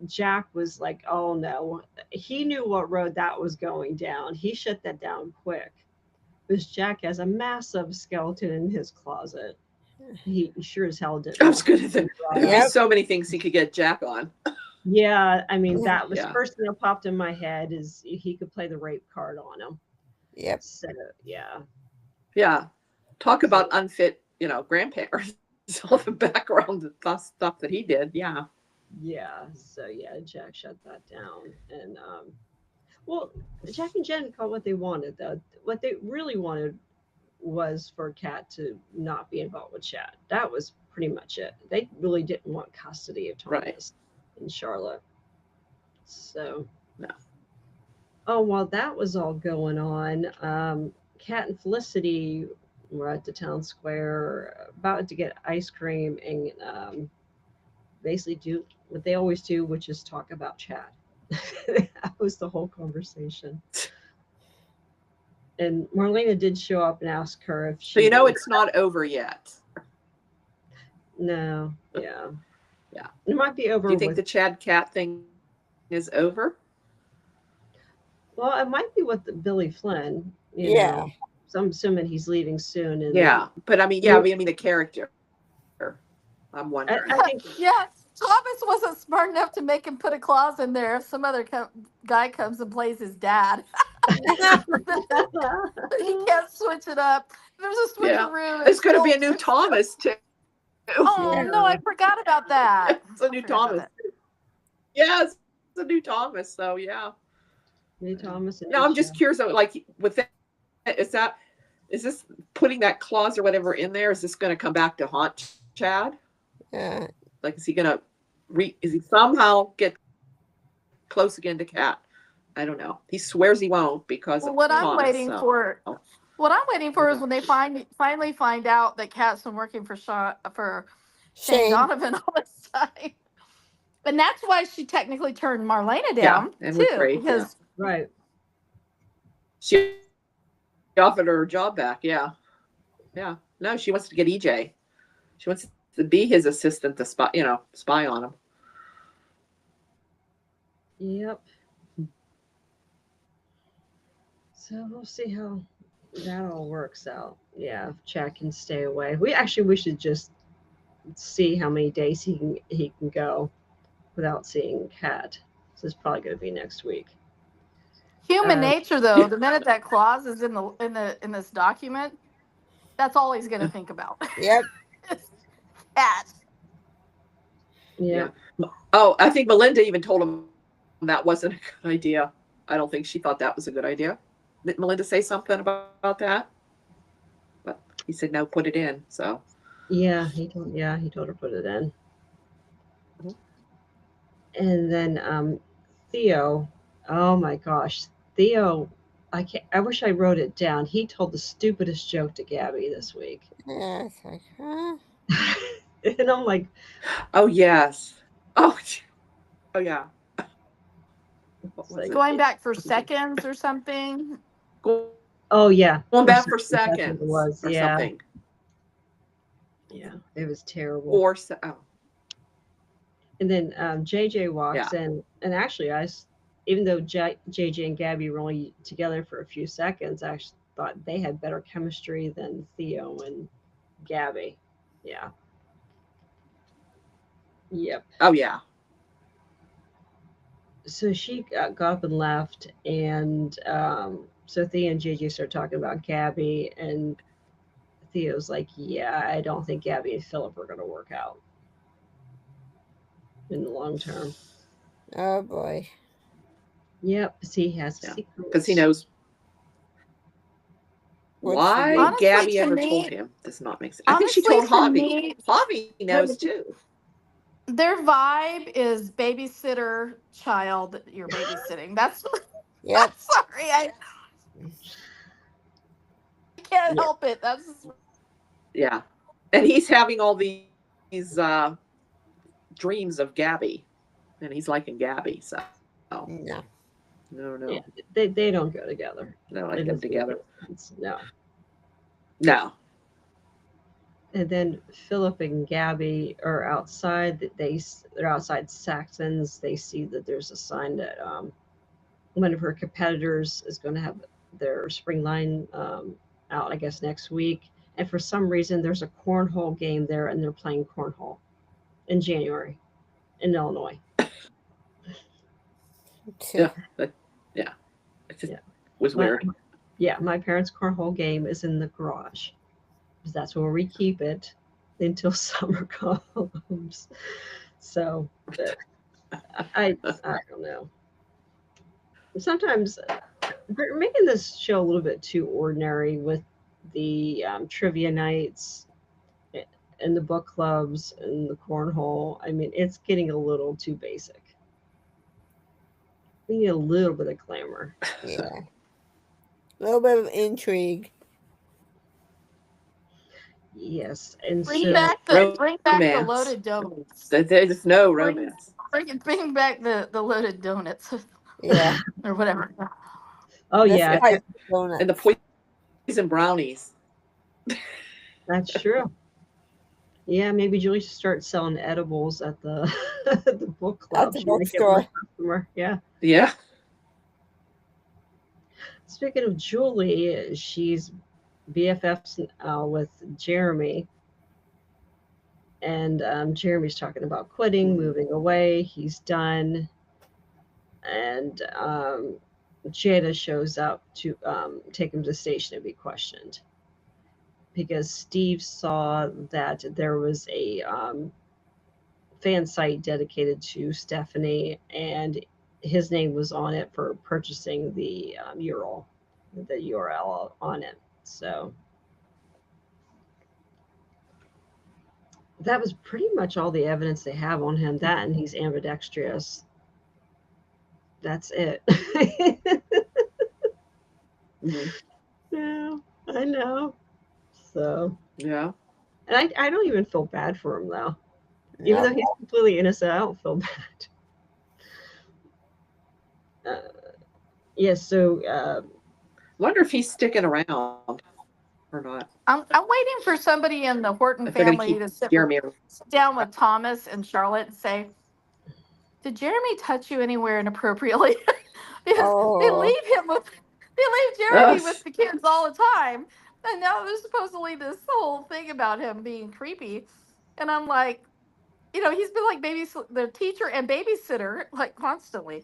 Jack was like, oh no, he knew what road that was going down. He shut that down quick. Because Jack has a massive skeleton in his closet. He sure as hell didn't. I was going to say, there's so many things he could get Jack on. Yeah, I mean, that was first thing that popped in my head is he could play the rape card on him. Yep. So, yeah. Yeah. Talk about unfit, grandparents. All the background stuff that he did. Yeah. Yeah. So, yeah, Jack shut that down. And, well, Jack and Jen called what they wanted, though. What they really wanted was for Kat to not be involved with Chad. That was pretty much it. They really didn't want custody of Thomas and Charlotte. So, no. Oh, while that was all going on, Kat and Felicity were at the town square about to get ice cream and basically do what they always do, which is talk about Chad. That was the whole conversation. And Marlena did show up and ask her if she. So it's not over yet. No. Yeah. Yeah. It might be over. Do you think the Chad Kat thing is over? Well, it might be with Billy Flynn. You know. So I'm assuming he's leaving soon. And but I mean, the character. I'm wondering. I think. Thomas wasn't smart enough to make him put a clause in there if some other guy comes and plays his dad. He can't switch it up. There's a switcheroo. It's going to be a new Thomas too. Oh no, I forgot about that. It's a new Thomas. Yes, it's a new Thomas. So yeah. New Thomas. No, I'm just curious. Like with that, is this putting that clause or whatever in there? Is this going to come back to haunt Chad? Yeah. Like, is he going to is he somehow get close again to Kat? I don't know. He swears he won't because of what Thomas, I'm waiting for. What I'm waiting for is when they finally find out that Kat's been working for Shane Donovan all this time. And that's why she technically turned Marlena down too. Because right. She offered her job back. Yeah. Yeah. No, she wants to get EJ. She wants to be his assistant to spy on him. Yep. So we'll see how that all works out. Yeah, if Chad can stay away. We should just see how many days he can go without seeing Kat. So it's probably going to be next week. Human nature, though, the minute that clause is in this document, that's all he's going to think about. Yep. Kat. Yeah. Oh, I think Melinda even told him that wasn't a good idea. I don't think she thought that was a good idea. Did Melinda say something about that? But he said no, put it in. So. Yeah, he told her to put it in. Mm-hmm. And then Theo, oh my gosh, Theo, I wish I wrote it down. He told the stupidest joke to Gabby this week. Yeah, it's like, huh? And I'm like, oh yes, oh yeah. Going back for seconds or something. Oh yeah, going back for seconds was something. Yeah, it was terrible. Or and then JJ walks in, and actually I even though JJ and Gabby were only together for a few seconds, I actually thought they had better chemistry than Theo and Gabby. Yeah. Yep. Oh yeah. So she got up and left, and so Theo and JJ started talking about Gabby, and Theo's like, "Yeah, I don't think Gabby and Philip are going to work out in the long term." Oh boy. Yep, he has a secret. Because he knows why Honestly, Gabby ever told him does not make sense. I think she told Javi. Javi knows too. Their vibe is babysitter child you're babysitting. That's Yep. sorry, I can't help it. That's yeah. And he's having all these dreams of Gabby. And he's liking Gabby, so No. No. Yeah, they don't go together. They don't like them together. No. No. And then Philip and Gabby are outside. They're outside Saxon's. They see that there's a sign that one of her competitors is going to have their spring line out, I guess, next week. And for some reason, there's a cornhole game there, and they're playing cornhole in January in Illinois. Yeah. It just was weird. My parents' cornhole game is in the garage. That's where we keep it until summer comes. So I don't know. Sometimes they're making this show a little bit too ordinary with the trivia nights and the book clubs and the cornhole. I mean, it's getting a little too basic. We need a little bit of glamour. Yeah. A little bit of intrigue. Yes, and bring back the loaded donuts. There's no romance. Bring back the loaded donuts. Yeah. Or whatever. Oh yeah, and the poison brownies. That's true. Yeah, maybe Julie should start selling edibles at the the book club. At the bookstore. Yeah. Yeah. Speaking of Julie, she's BFFs with Jeremy. And Jeremy's talking about quitting, moving away. He's done. And Jada shows up to take him to the station and be questioned. Because Steve saw that there was a fan site dedicated to Stephanie, and his name was on it for purchasing the URL on it. So that was pretty much all the evidence they have on him. That, and he's ambidextrous. That's it. Mm-hmm. Yeah, I know. So yeah, and I don't even feel bad for him though. Even though he's completely innocent, I don't feel bad. So wonder if he's sticking around or not. I'm waiting for somebody in the Horton family to sit down with Thomas and Charlotte and say, "Did Jeremy touch you anywhere inappropriately?" Because they leave Jeremy with the kids all the time, and now there's supposedly this whole thing about him being creepy, and I'm like, he's been like the teacher and babysitter like constantly.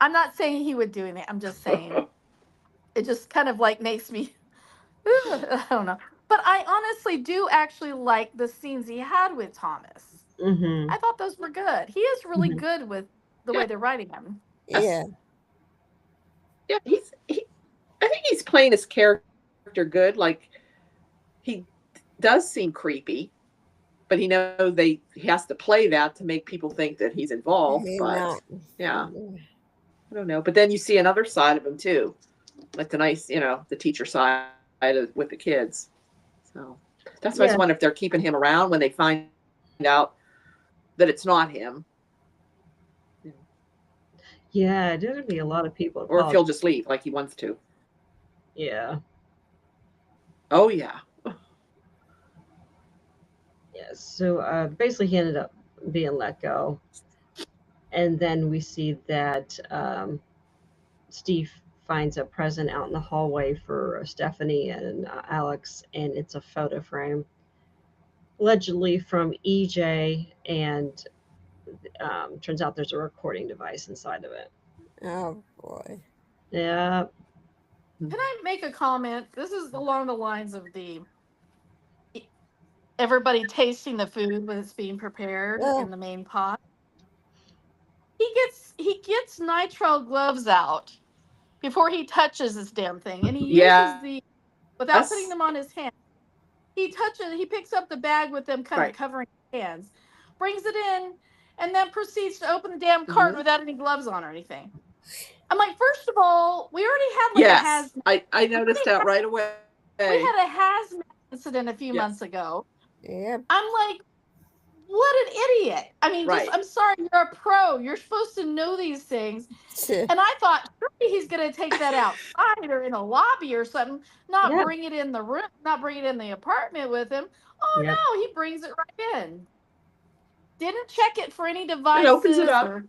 I'm not saying he would do anything. I'm just saying it just kind of like makes me. I don't know, but I honestly do actually like the scenes he had with Thomas. Mm-hmm. I thought those were good. He is really good with the way they're writing him. Yeah. Yeah, I think he's playing his character good. Like, he does seem creepy, but he knows he has to play that to make people think that he's involved. Yeah, I don't know. But then you see another side of him too, like the nice, the teacher side with the kids. So that's why I just wonder if they're keeping him around when they find out that it's not him. Yeah, there's gonna be a lot of people. Or if he'll just leave like he wants to. Yeah. Oh yeah. Yeah. So basically, he ended up being let go. And then we see that Steve finds a present out in the hallway for Stephanie and Alex, and it's a photo frame, allegedly from EJ, and turns out there's a recording device inside of it. Oh boy. Yeah. Can I make a comment? This is along the lines of the everybody tasting the food when it's being prepared in the main pot. He gets nitrile gloves out before he touches this damn thing, and he uses the without putting them on his hands. He picks up the bag with them kind of covering his hands, brings it in, and then proceeds to open the damn carton without any gloves on or anything. I'm like, first of all, we already had a hazmat. I noticed that right away. We had a hazmat incident a few months ago. Yeah. I'm like, what an idiot. I mean, I'm sorry, you're a pro. You're supposed to know these things. And I thought, surely he's going to take that outside or in a lobby or something, not bring it in the room, not bring it in the apartment with him. Oh, no, he brings it right in. Didn't check it for any devices. It opens it up.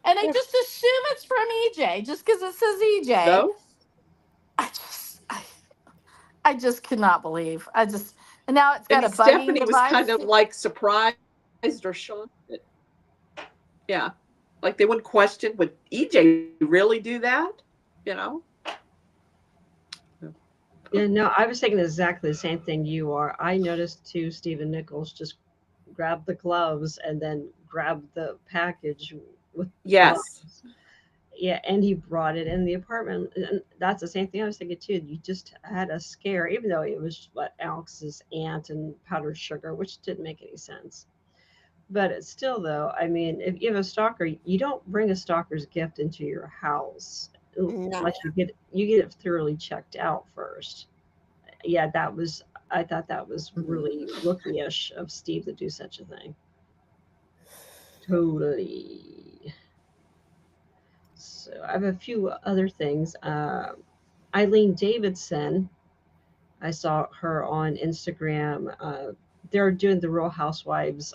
And they just assume it's from EJ just because it says EJ. No? I just cannot believe. And now it's got a bugging Stephanie device. was kind of like surprised or shocked. Yeah. Like they wouldn't question, would EJ really do that? You know? Yeah, no, I was thinking exactly the same thing you are. I noticed too, Stephen Nichols just grabbed the gloves and then grabbed the package with gloves. Yeah, and he brought it in the apartment. And that's the same thing I was thinking too. You just had a scare, even though it was Alex's aunt and powdered sugar, which didn't make any sense. But it's still, though, I mean, if you have a stalker, you don't bring a stalker's gift into your house. No. Like you get it thoroughly checked out first. Yeah, I thought that was really rookie-ish of Steve to do such a thing. Totally. So I have a few other things. Eileen Davidson, I saw her on Instagram. They're doing the Real Housewives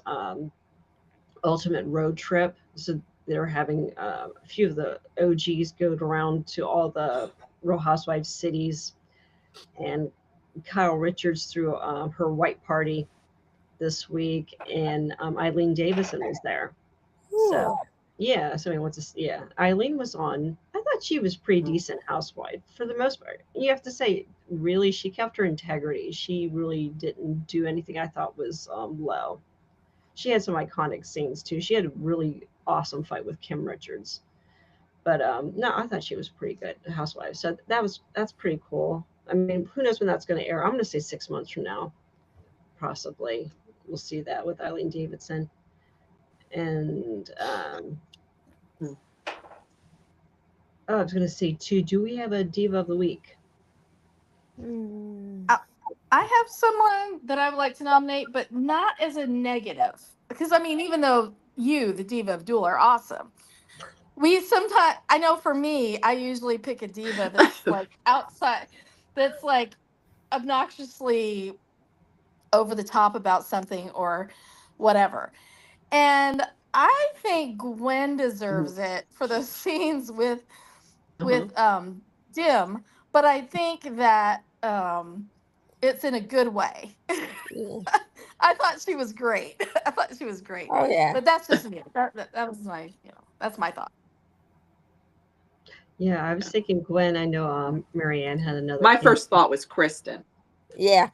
Ultimate Road Trip. So they're having a few of the OGs go around to all the Real Housewives cities, and Kyle Richards threw her white party this week, and Eileen Davidson was there. So yeah, so he wants to. Yeah, Eileen was on. I thought she was pretty decent housewife for the most part. You have to say, really, she kept her integrity. She really didn't do anything I thought was low. She had some iconic scenes too. She had a really awesome fight with Kim Richards. But no, I thought she was pretty good housewife. So that's pretty cool. I mean, who knows when that's going to air? I'm going to say 6 months from now, possibly. We'll see that with Eileen Davidson. And I was going to say too, do we have a Diva of the Week? I have someone that I would like to nominate, but not as a negative. Because, I mean, even though you, the Diva of Duel, are awesome, we sometimes, I know for me, I usually pick a diva that's like outside, that's like obnoxiously over the top about something or whatever. And I think Gwen deserves it for those scenes with Dim, but I think that it's in a good way. I thought she was great. Oh yeah. But that's just me. That was my, that's my thought. Yeah, I was thinking Gwen. I know Marianne had another. My first thought was Kristen. Yeah.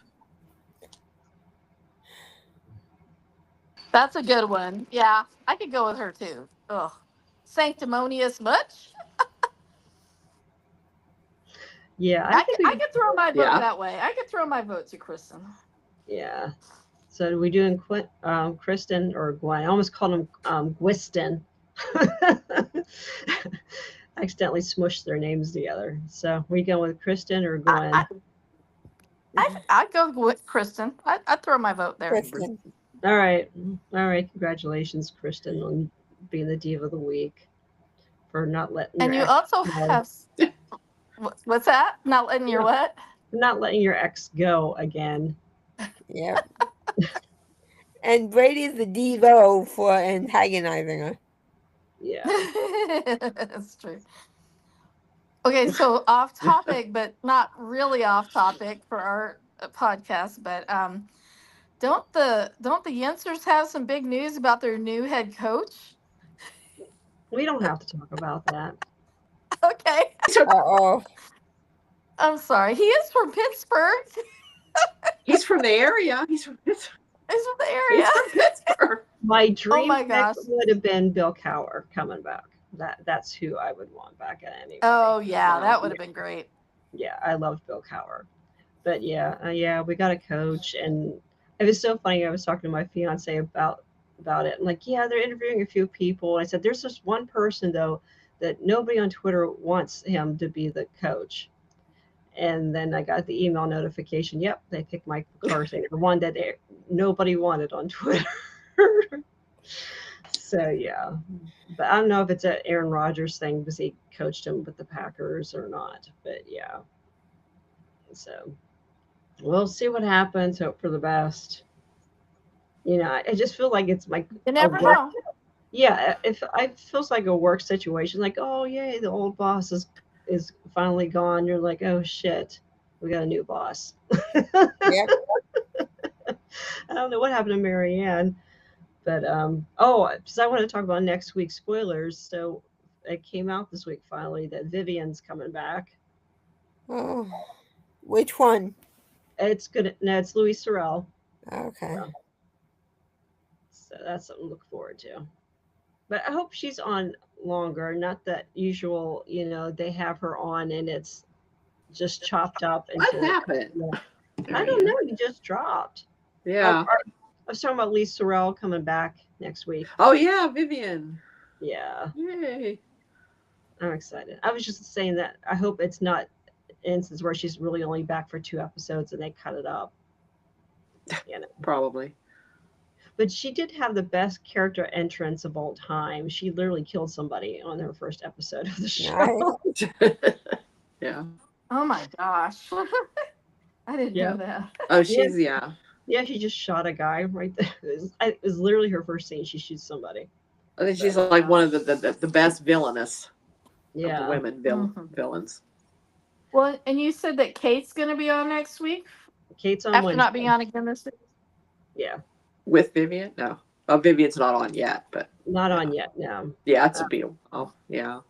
That's a good one. Yeah, I could go with her too. Ugh. Sanctimonious much? Yeah, I could throw my vote that way. I could throw my vote to Kristen. Yeah. So are we doing Kristen or Gwen? I almost called him Gwiston. I accidentally smushed their names together. So we going with Kristen or Gwen? I'd go with Kristen. I'd throw my vote there. Kristen. All right. Congratulations, Kristen, on being the Diva of the Week for not letting. And you also have. What's that? Not letting your what? Not letting your ex go again. Yeah. And Brady's the Devo for antagonizing her. Yeah. That's true. Okay, so off topic, but not really off topic for our podcast. But don't the Yensers have some big news about their new head coach? We don't have to talk about that. Okay. Uh-oh. I'm sorry. He is from Pittsburgh. He's from the area. He's from Pittsburgh. He's from the area. He's from Pittsburgh. My dream my pick gosh. would have been Bill Cowher coming back. That's who I would want back at anyway. Oh yeah, that would have been great. Yeah, I loved Bill Cowher. But yeah, we got a coach, and it was so funny. I was talking to my fiance about it. I'm like, yeah, they're interviewing a few people. And I said, there's just one person though that nobody on Twitter wants him to be the coach. And then I got the email notification. Yep, they picked Mike McCarthy, the one that nobody wanted on Twitter. So yeah, but I don't know if it's an Aaron Rodgers thing because he coached him with the Packers or not. But yeah, so we'll see what happens. Hope for the best. You know, I just feel like it's like You never know. Yeah, if it feels like a work situation, like, oh yay, the old boss is finally gone. You're like, oh shit, we got a new boss. Yep. I don't know what happened to Marianne, but because I want to talk about next week's spoilers. So it came out this week finally that Vivian's coming back. Oh, which one? It's good. No, it's Louis Sorel. Okay. So that's something to look forward to. But I hope she's on longer, not that usual, you know, they have her on and it's just chopped up. What happened? I don't know. He just dropped. Yeah. I was talking about Lee Sorel coming back next week. Oh yeah, Vivian. Yeah. Yay. I'm excited. I was just saying that I hope it's not an instance where she's really only back for 2 episodes and they cut it up. You know. Probably. But she did have the best character entrance of all time. She literally killed somebody on her first episode of the show. Nice. Yeah. Oh my gosh. I didn't know that. Oh, she's yeah. Yeah, she just shot a guy right there. It was literally her first scene. She shoots somebody. I think she's like one of the best villainous of Yeah. the women villains. Well, and you said that Kate's going to be on next week Kate's on after Wednesday. not being on again this week. Yeah. With Vivian? No. Oh, Vivian's not on yet, but Not on yet, no. yeah, it's a deal. Oh, yeah.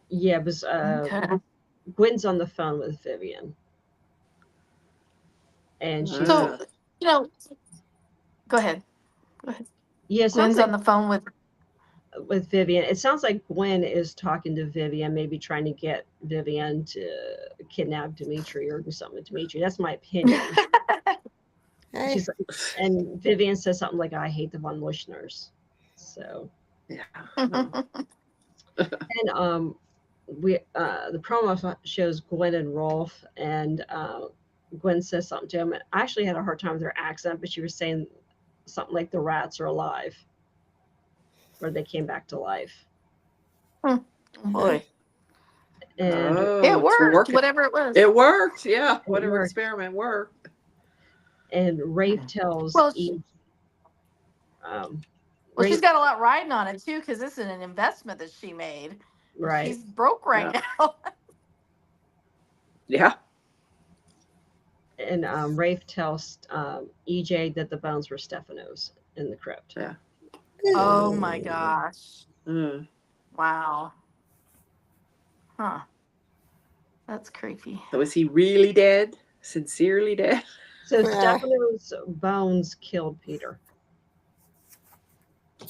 Yeah, it was Okay. Gwen's on the phone with Vivian. And she's So, you know, go ahead. yeah, it sounds Gwen's like on the phone with Vivian. It sounds like Gwen is talking to Vivian, maybe trying to get Vivian to kidnap Dimitri or do something with Dimitri. That's my opinion. Hey. She's like, and Vivian says something like, I hate the von Lischners. So Yeah. and we the promo shows Gwen and Rolf, and Gwen says something to him. And I actually had a hard time with her accent, but she was saying something like the rats are alive, or they came back to life. Boy. And It worked, whatever it was. It worked, yeah. Whatever worked. experiment worked. and Rafe tells Well, Eve, Well, Rafe- she's got a lot riding on it too, because this is an investment that she made. right. She's broke right now. Yeah. And Rafe tells EJ that the bones were Stefano's in the crypt. Yeah. Oh my gosh. Mm. Wow. Huh. That's creepy. So is he really dead? Sincerely dead? So Yeah. Stefano's bones killed Peter.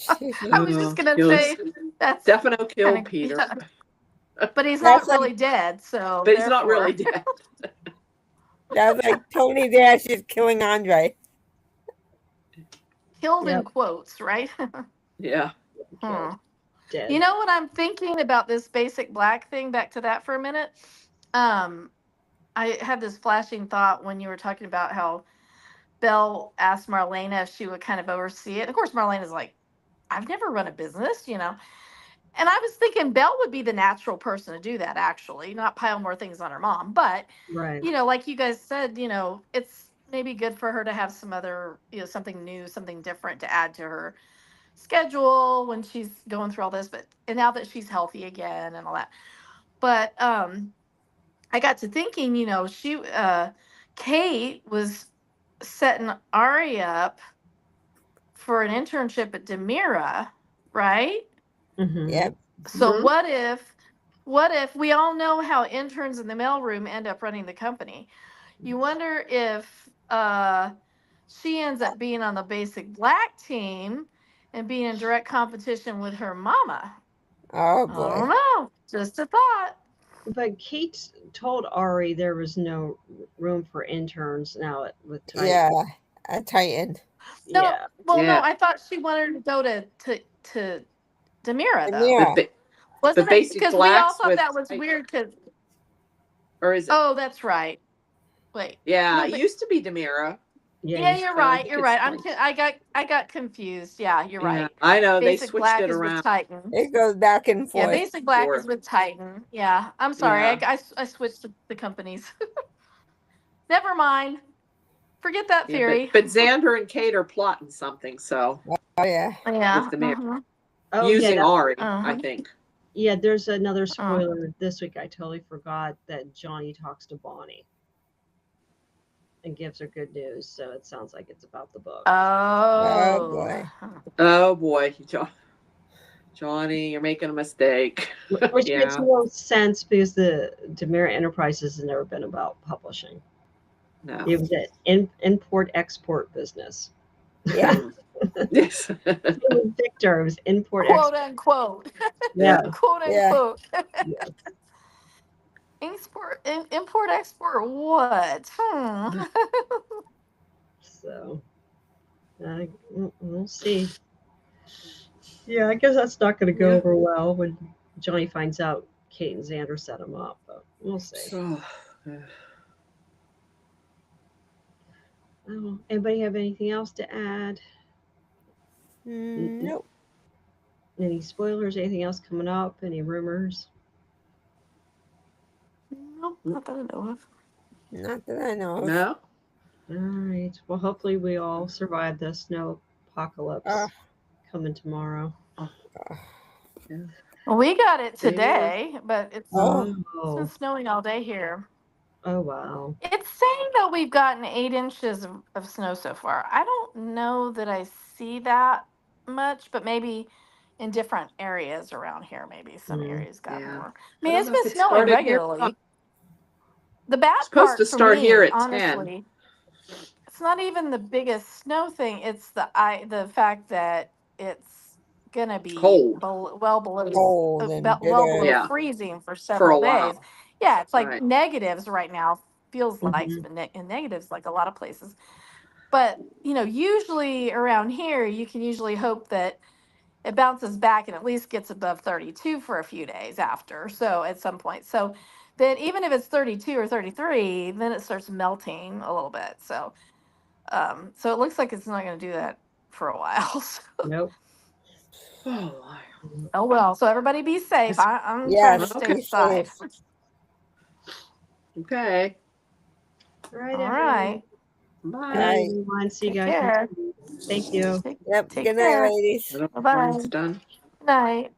I was just gonna Kills- say that's Stefano killed kinda- Peter. yeah. But he's That's not really dead, so But he's not therefore- really dead. That was like Tony Dash is killing Andre. killed in Yep. quotes, right? Yeah. Hmm. Dead. You know what I'm thinking about this basic black thing? Back to that for a minute. I had this flashing thought when you were talking about how Belle asked Marlena if she would kind of oversee it. Of course, Marlena's like, I've never run a business, you know. And I was thinking Belle would be the natural person to do that, actually, not pile more things on her mom. But, Right. you know, like you guys said, you know, it's maybe good for her to have some other, you know, something new, something different to add to her schedule when she's going through all this, and now that she's healthy again and all that. But I got to thinking, Kate was setting Ari up for an internship at Demira, right? Mm-hmm. Yep. So what if we all know how interns in the mailroom end up running the company? You wonder if she ends up being on the Basic Black team and being in direct competition with her mama. Oh I boy. don't know. Just a thought. But Kate told Ari there was no room for interns now with Titan. Yeah, a Titan. No, Yeah. well, Yeah. no, I thought she wanted to go to Demira though. Yeah. Wasn't it Basic because we all Blacks thought with that was Titan. weird? Because Or is it? oh, that's right. Wait. Yeah, No, it but- used to be Demira. Yeah, you're right. You're right. It's I got confused. Yeah, you're Yeah, right. I know they Basic switched Black it is with around. Titan. It goes back and Yeah, forth. Basic Black is Forth. with Titan. Yeah, I'm sorry. Yeah. I switched the companies. Never mind. Forget that Yeah, theory. but Xander and Kate are plotting something, so Oh yeah. Yeah. with Demira. mhm. Oh, Using yeah, Ari, Uh-huh. I think. yeah, there's another spoiler this week. I totally forgot that Johnny talks to Bonnie and gives her good news. So it sounds like it's about the book. Oh boy. Oh boy, Johnny, you're making a mistake. Which Yeah. makes no sense because the Demira Enterprises has never been about publishing. No. It was an import-export business. Yeah. Yes. Victor, it was import Quote export. unquote. Yeah. Quote Yeah. unquote. Import export what? So we'll see. Yeah, I guess that's not going to go Yeah. over well when Johnny finds out Kate and Xander set him up, but we'll see. Oh, anybody have anything else to add? Nope. Any spoilers? Anything else coming up? Any rumors? Nope, not that I know of. Not that I know of. No. All right. Well, hopefully we all survive the snow apocalypse coming tomorrow. Well, we got it today, but it's been Oh, snowing all day here. oh wow. It's saying that we've gotten 8 inches of snow so far. I don't know that I see that much, but maybe in different areas around here, maybe some areas got Yeah. more. I I mean, don't it's know if been it snowing started here. regularly. The bad Supposed part to for start me, here at 10. honestly, it's not even the biggest snow thing. It's the fact that it's gonna be Cold. well below Cold and well bitter. below Yeah. freezing for For a several while. days. Yeah, it's like Right. negatives right now. Feels like Mhm. it's been in negatives like a lot of places. But usually around here, you can usually hope that it bounces back and at least gets above 32 for a few days after. So at some point, so then even if it's 32 or 33, then it starts melting a little bit. So so it looks like it's not going to do that for a while. So, Nope. oh well. So everybody be safe. I'm Yeah, trying to stay okay. inside. Okay. All right. All everyone. right. Bye. Right. Everyone. See you Take guys. care. Thank you. Yep. Take Good night, care. ladies. Well, Bye-bye. mine's done. Good night.